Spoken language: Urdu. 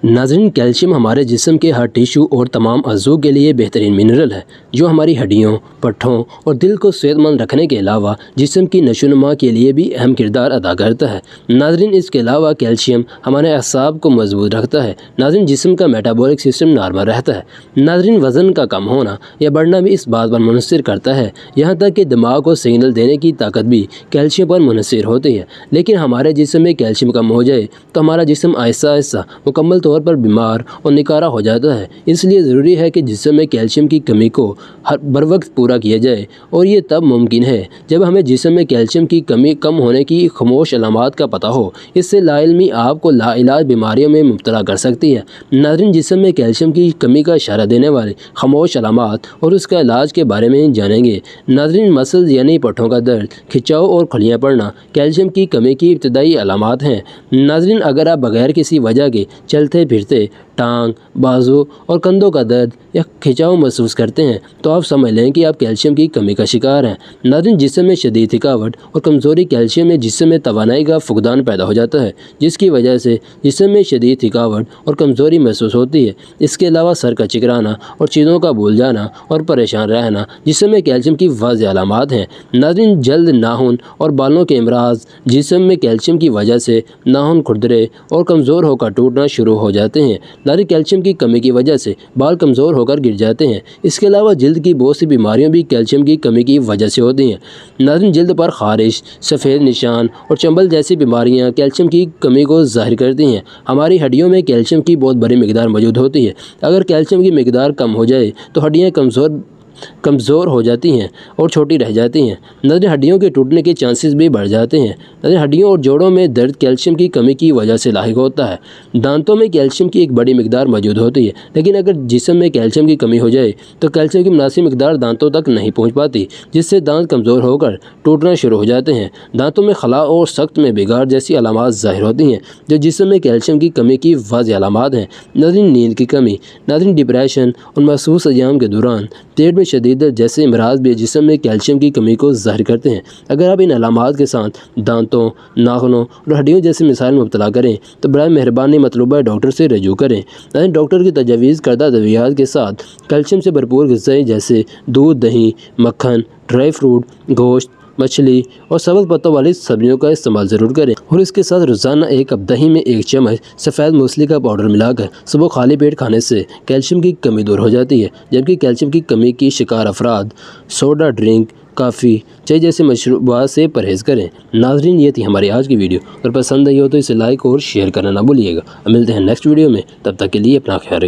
ناظرین، کیلشیم ہمارے جسم کے ہر ٹیشو اور تمام اعضاء کے لیے بہترین منرل ہے جو ہماری ہڈیوں، پٹھوں اور دل کو صحت مند رکھنے کے علاوہ جسم کی نشو و نما کے لیے بھی اہم کردار ادا کرتا ہے۔ ناظرین، اس کے علاوہ کیلشیم ہمارے اعصاب کو مضبوط رکھتا ہے۔ ناظرین، جسم کا میٹابولک سسٹم نارمل رہتا ہے۔ ناظرین، وزن کا کم ہونا یا بڑھنا بھی اس بات پر منحصر کرتا ہے، یہاں تک کہ دماغ کو سگنل دینے کی طاقت بھی کیلشیم پر منحصر ہوتی ہے۔ لیکن ہمارے جسم میں کیلشیم کم ہو جائے تو ہمارا جسم آہستہ آہستہ مکمل طور پر بیمار اور نکارہ ہو جاتا ہے۔ اس لیے ضروری ہے کہ جسم میں کیلشیم کی کمی کو بر وقت پورا کیا جائے، اور یہ تب ممکن ہے جب ہمیں جسم میں کیلشیم کی کمی کم ہونے کی خاموش علامات کا پتہ ہو۔ اس سے لا علمی آپ کو لا علاج بیماریوں میں مبتلا کر سکتی ہے۔ ناظرین، جسم میں کیلشیم کی کمی کا اشارہ دینے والے خاموش علامات اور اس کا علاج کے بارے میں جانیں گے۔ ناظرین، مسلز یعنی پٹھوں کا درد، کھچاؤ اور کھلیاں پڑنا کیلشیم کی کمی کی ابتدائی علامات ہیں۔ ناظرین، اگر آپ بغیر کسی وجہ کے چلتے پھرتے ٹانگ، بازو اور کندھوں کا درد یا کھچاؤ محسوس کرتے ہیں تو آپ سمجھ لیں کہ آپ کیلشیم کی کمی کا شکار ہیں۔ ناظرین، جسم میں شدید تھکاوٹ اور کمزوری کیلشیم میں جسم میں توانائی کا فقدان پیدا ہو جاتا ہے، جس کی وجہ سے جسم میں شدید تھکاوٹ اور کمزوری محسوس ہوتی ہے۔ اس کے علاوہ سر کا چکرانا اور چیزوں کا بھول جانا اور پریشان رہنا جسم میں کیلشیم کی واضح علامات ہیں۔ ناظرین، جلد، ناخن اور بالوں کے امراض جسم میں کیلشیم کی وجہ سے ناخن کھردرے اور کمزور ہو کر ٹوٹنا شروع ہو جاتے ہیں۔ ناظرین، کیلشیم کی کمی کی وجہ سے بال کمزور ہو کر گر جاتے ہیں۔ اس کے علاوہ جلد کی بہت سی بیماریاں بھی کیلشیم کی کمی کی وجہ سے ہوتی ہیں۔ ناظرین، جلد پر خارش، سفید نشان اور چنبل جیسی بیماریاں کیلشیم کی کمی کو ظاہر کرتی ہیں۔ ہماری ہڈیوں میں کیلشیم کی بہت بڑی مقدار موجود ہوتی ہے۔ اگر کیلشیم کی مقدار کم ہو جائے تو ہڈیاں کمزور ہو جاتی ہیں اور چھوٹی رہ جاتی ہیں۔ ناظرین، ہڈیوں کے ٹوٹنے کے چانسز بھی بڑھ جاتے ہیں۔ ناظرین، ہڈیوں اور جوڑوں میں درد کیلشیم کی کمی کی وجہ سے لاحق ہوتا ہے۔ دانتوں میں کیلشیم کی ایک بڑی مقدار موجود ہوتی ہے، لیکن اگر جسم میں کیلشیم کی کمی ہو جائے تو کیلشیم کی مناسب مقدار دانتوں تک نہیں پہنچ پاتی، جس سے دانت کمزور ہو کر ٹوٹنا شروع ہو جاتے ہیں۔ دانتوں میں خلا اور سخت میں بگاڑ جیسی علامات ظاہر ہوتی ہیں جو جسم میں کیلشیم کی کمی کی واضح علامات ہیں۔ ناظرین، نیند کی کمی، ناظرین ڈپریشن اور محسوس ایام کے دوران پیٹ میں شدید درد جیسے امراض بھی جسم میں کیلشیم کی کمی کو ظاہر کرتے ہیں۔ اگر آپ ان علامات کے ساتھ دانتوں، ناخنوں اور ہڈیوں جیسی مسائل میں مبتلا کریں تو برائے مہربانی مطلوبہ ڈاکٹر سے رجوع کریں۔ ڈاکٹر کی تجویز کردہ ادویات کے ساتھ کیلشیم سے بھرپور غذائیں جیسے دودھ، دہی، مکھن، ڈرائی فروٹ، گوشت، مچھلی اور سبز پتوں والی سبزیوں کا استعمال ضرور کریں، اور اس کے ساتھ روزانہ ایک کپ دہی میں 1 چمچ سفید موسلی کا پاؤڈر ملا کر صبح خالی پیٹ کھانے سے کیلشیم کی کمی دور ہو جاتی ہے۔ جبکہ کیلشیم کی کمی کی شکار افراد سوڈا ڈرنک، کافی، چائے جیسے مشروبات سے پرہیز کریں۔ ناظرین، یہ تھی ہماری آج کی ویڈیو۔ اگر پسند آئی ہو تو اسے لائک اور شیئر کرنا نہ بھولیے گا۔ ملتے ہیں نیکسٹ ویڈیو میں، تب تک کے لیے اپنا خیال رکھیے۔